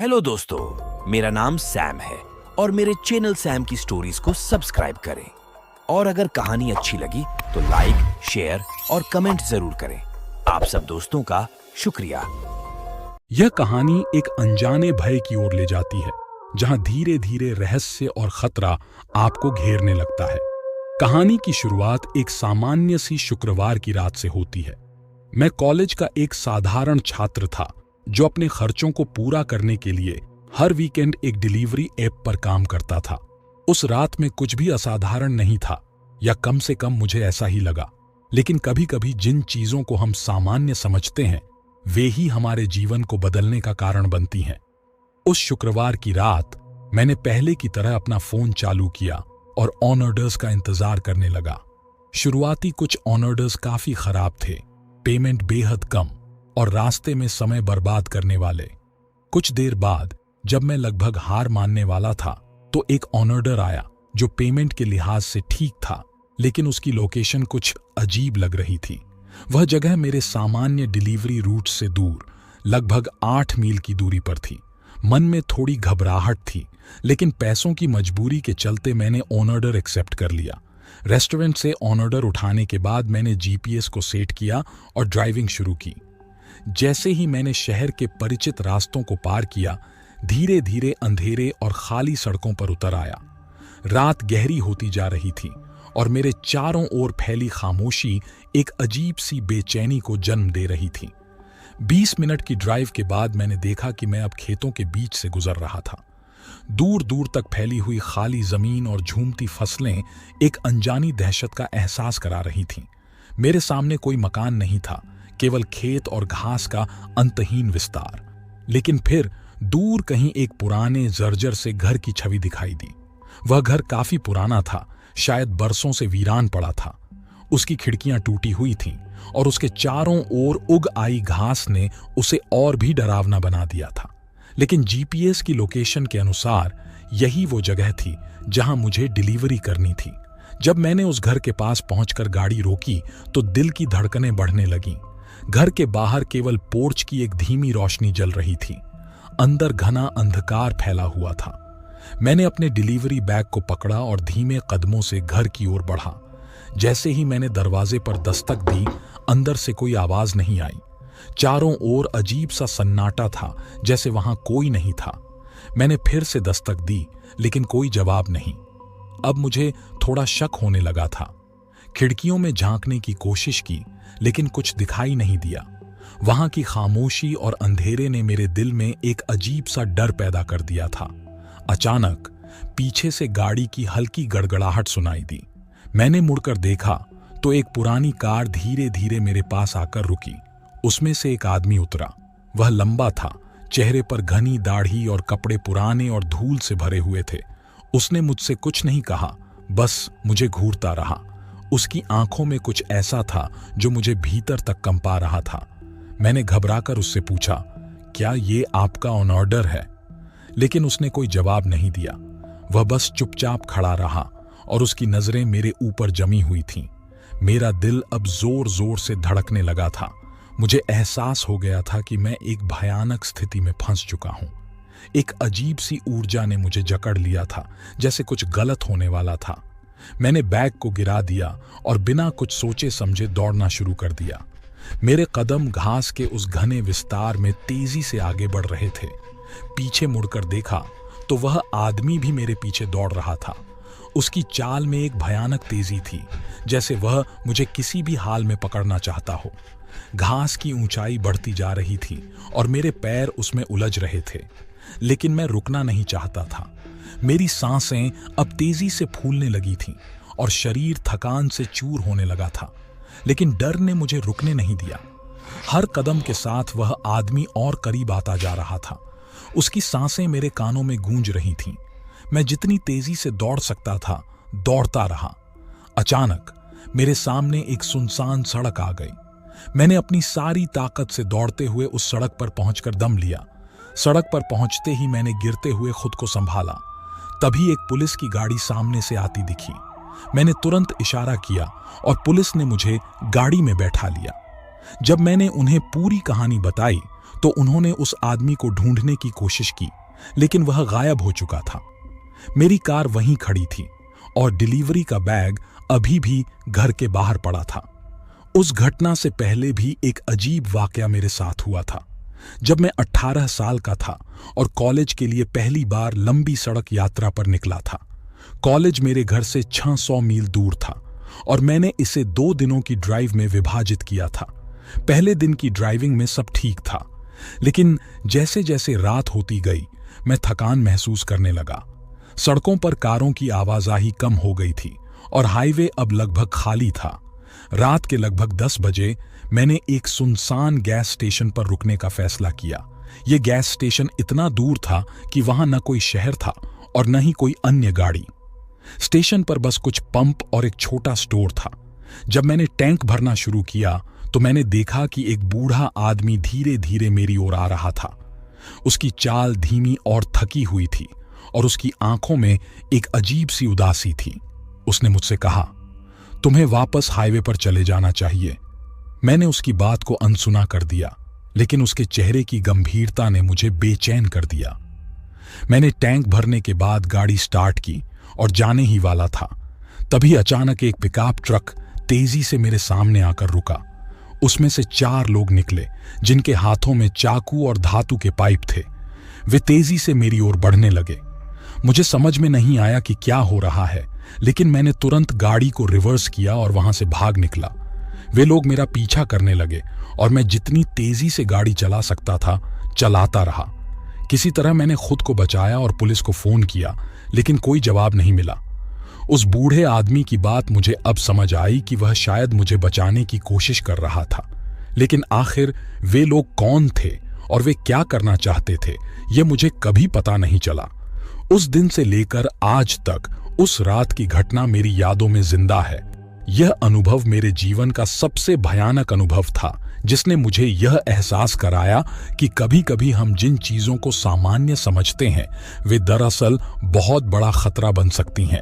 Hello दोस्तों, मेरा नाम सैम है और मेरे चैनल सैम की स्टोरीज को सब्सक्राइब करें। और अगर कहानी अच्छी लगी तो लाइक, शेयर और कमेंट जरूर करें। आप सब दोस्तों का शुक्रिया। यह कहानी एक अनजाने भय की ओर ले जाती है, जहां धीरे धीरे रहस्य और खतरा आपको घेरने लगता है। कहानी की शुरुआत एक सामान्य सी शुक्रवार की रात से होती है। मैं कॉलेज का एक साधारण छात्र था जो अपने खर्चों को पूरा करने के लिए हर वीकेंड एक डिलीवरी ऐप पर काम करता था। उस रात में कुछ भी असाधारण नहीं था, या कम से कम मुझे ऐसा ही लगा। लेकिन कभी कभी जिन चीजों को हम सामान्य समझते हैं वे ही हमारे जीवन को बदलने का कारण बनती हैं। उस शुक्रवार की रात मैंने पहले की तरह अपना फोन चालू किया और ऑन ऑर्डर्स का इंतजार करने लगा। शुरुआती कुछ ऑन ऑर्डर्स काफी खराब थे, पेमेंट बेहद कम और रास्ते में समय बर्बाद करने वाले। कुछ देर बाद जब मैं लगभग हार मानने वाला था तो एक ऑन ऑर्डर आया जो पेमेंट के लिहाज से ठीक था, लेकिन उसकी लोकेशन कुछ अजीब लग रही थी। वह जगह मेरे सामान्य डिलीवरी रूट से दूर लगभग 8 मील की दूरी पर थी। मन में थोड़ी घबराहट थी, लेकिन पैसों की मजबूरी के चलते मैंने ऑन ऑर्डर एक्सेप्ट कर लिया। रेस्टोरेंट से ऑन ऑर्डर उठाने के बाद मैंने जीपीएस को सेट किया और ड्राइविंग शुरू की। जैसे ही मैंने शहर के परिचित रास्तों को पार किया, धीरे धीरे अंधेरे और खाली सड़कों पर उतर आया। रात गहरी होती जा रही थी और मेरे चारों ओर फैली खामोशी एक अजीब सी बेचैनी को जन्म दे रही थी। 20 मिनट की ड्राइव के बाद मैंने देखा कि मैं अब खेतों के बीच से गुजर रहा था। दूर दूर तक फैली हुई खाली जमीन और झूमती फसलें एक अनजानी दहशत का एहसास करा रही थीं। मेरे सामने कोई मकान नहीं था, केवल खेत और घास का अंतहीन विस्तार। लेकिन फिर दूर कहीं एक पुराने जर्जर से घर की छवि दिखाई दी। वह घर काफी पुराना था, शायद बरसों से वीरान पड़ा था। उसकी खिड़कियां टूटी हुई थीं और उसके चारों ओर उग आई घास ने उसे और भी डरावना बना दिया था। लेकिन जीपीएस की लोकेशन के अनुसार यही वो जगह थी जहां मुझे डिलीवरी करनी थी। जब मैंने उस घर के पास पहुंचकर गाड़ी रोकी तो दिल की धड़कनें बढ़ने लगीं। घर के बाहर केवल पोर्च की एक धीमी रोशनी जल रही थी, अंदर घना अंधकार फैला हुआ था। मैंने अपने डिलीवरी बैग को पकड़ा और धीमे कदमों से घर की ओर बढ़ा। जैसे ही मैंने दरवाजे पर दस्तक दी, अंदर से कोई आवाज नहीं आई। चारों ओर अजीब सा सन्नाटा था, जैसे वहां कोई नहीं था। मैंने फिर से दस्तक दी, लेकिन कोई जवाब नहीं। अब मुझे थोड़ा शक होने लगा था। खिड़कियों में झांकने की कोशिश की, लेकिन कुछ दिखाई नहीं दिया। वहां की खामोशी और अंधेरे ने मेरे दिल में एक अजीब सा डर पैदा कर दिया था। अचानक पीछे से गाड़ी की हल्की गड़गड़ाहट सुनाई दी। मैंने मुड़कर देखा तो एक पुरानी कार धीरे धीरे मेरे पास आकर रुकी। उसमें से एक आदमी उतरा। वह लंबा था, चेहरे पर घनी दाढ़ी और कपड़े पुराने और धूल से भरे हुए थे। उसने मुझसे कुछ नहीं कहा, बस मुझे घूरता रहा। उसकी आंखों में कुछ ऐसा था जो मुझे भीतर तक कंपा रहा था। मैंने घबराकर उससे पूछा, क्या ये आपका ऑन ऑर्डर है? लेकिन उसने कोई जवाब नहीं दिया। वह बस चुपचाप खड़ा रहा और उसकी नजरें मेरे ऊपर जमी हुई थीं। मेरा दिल अब जोर जोर से धड़कने लगा था। मुझे एहसास हो गया था कि मैं एक भयानक स्थिति में फंस चुका हूं। एक अजीब सी ऊर्जा ने मुझे जकड़ लिया था, जैसे कुछ गलत होने वाला था। मैंने बैग को गिरा दिया और बिना कुछ सोचे समझे दौड़ना शुरू कर दिया। मेरे कदम घास के उस घने विस्तार में तेजी से आगे बढ़ रहे थे। पीछे मुड़कर देखा तो वह आदमी भी मेरे पीछे दौड़ रहा था। उसकी चाल में एक भयानक तेजी थी, जैसे वह मुझे किसी भी हाल में पकड़ना चाहता हो। घास की ऊंचाई बढ़ती जा रही थी और मेरे पैर उसमें उलझ रहे थे, लेकिन मैं रुकना नहीं चाहता था। मेरी सांसें अब तेजी से फूलने लगी थीं और शरीर थकान से चूर होने लगा था, लेकिन डर ने मुझे रुकने नहीं दिया। हर कदम के साथ वह आदमी और करीब आता जा रहा था। उसकी सांसें मेरे कानों में गूंज रही थीं। मैं जितनी तेजी से दौड़ सकता था दौड़ता रहा। अचानक मेरे सामने एक सुनसान सड़क आ गई। मैंने अपनी सारी ताकत से दौड़ते हुए उस सड़क पर पहुंचकर दम लिया। सड़क पर पहुंचते ही मैंने गिरते हुए खुद को संभाला। तभी एक पुलिस की गाड़ी सामने से आती दिखी। मैंने तुरंत इशारा किया और पुलिस ने मुझे गाड़ी में बैठा लिया। जब मैंने उन्हें पूरी कहानी बताई तो उन्होंने उस आदमी को ढूंढने की कोशिश की, लेकिन वह गायब हो चुका था। मेरी कार वहीं खड़ी थी और डिलीवरी का बैग अभी भी घर के बाहर पड़ा था। उस घटना से पहले भी एक अजीब वाकया मेरे साथ हुआ था। जब मैं 18 साल का था और कॉलेज के लिए पहली बार लंबी सड़क यात्रा पर निकला था। कॉलेज मेरे घर से 600 मील दूर था और मैंने इसे 2 दिनों की ड्राइव में विभाजित किया था। पहले दिन की ड्राइविंग में सब ठीक था, लेकिन जैसे जैसे रात होती गई मैं थकान महसूस करने लगा। सड़कों पर कारों की आवाजाही कम हो गई थी और हाईवे अब लगभग खाली था। रात के लगभग 10 बजे मैंने एक सुनसान गैस स्टेशन पर रुकने का फैसला किया। यह गैस स्टेशन इतना दूर था कि वहां न कोई शहर था और न ही कोई अन्य गाड़ी। स्टेशन पर बस कुछ पंप और एक छोटा स्टोर था। जब मैंने टैंक भरना शुरू किया तो मैंने देखा कि एक बूढ़ा आदमी धीरे धीरे मेरी ओर आ रहा था। उसकी चाल धीमी और थकी हुई थी और उसकी आंखों में एक अजीब सी उदासी थी। उसने मुझसे कहा, तुम्हें वापस हाईवे पर चले जाना चाहिए। मैंने उसकी बात को अनसुना कर दिया, लेकिन उसके चेहरे की गंभीरता ने मुझे बेचैन कर दिया। मैंने टैंक भरने के बाद गाड़ी स्टार्ट की और जाने ही वाला था। तभी अचानक एक पिकअप ट्रक तेजी से मेरे सामने आकर रुका। उसमें से 4 लोग निकले, जिनके हाथों में चाकू और धातु के पाइप थे। वे तेजी से मेरी ओर बढ़ने लगे। मुझे समझ में नहीं आया कि क्या हो रहा है, लेकिन मैंने तुरंत गाड़ी को रिवर्स किया और वहां से भाग निकला। वे लोग मेरा पीछा करने लगे और मैं जितनी तेजी से गाड़ी चला सकता था चलाता रहा। किसी तरह मैंने खुद को बचाया और पुलिस को फोन किया, लेकिन कोई जवाब नहीं मिला। उस बूढ़े आदमी की बात मुझे अब समझ आई कि वह शायद मुझे बचाने की कोशिश कर रहा था, लेकिन आखिर वे लोग कौन थे और वे क्या करना चाहते थे, यह मुझे कभी पता नहीं चला। उस दिन से लेकर आज तक उस रात की घटना मेरी यादों में जिंदा है। यह अनुभव मेरे जीवन का सबसे भयानक अनुभव था, जिसने मुझे यह एहसास कराया कि कभी-कभी हम जिन चीजों को सामान्य समझते हैं वे दरअसल बहुत बड़ा खतरा बन सकती हैं।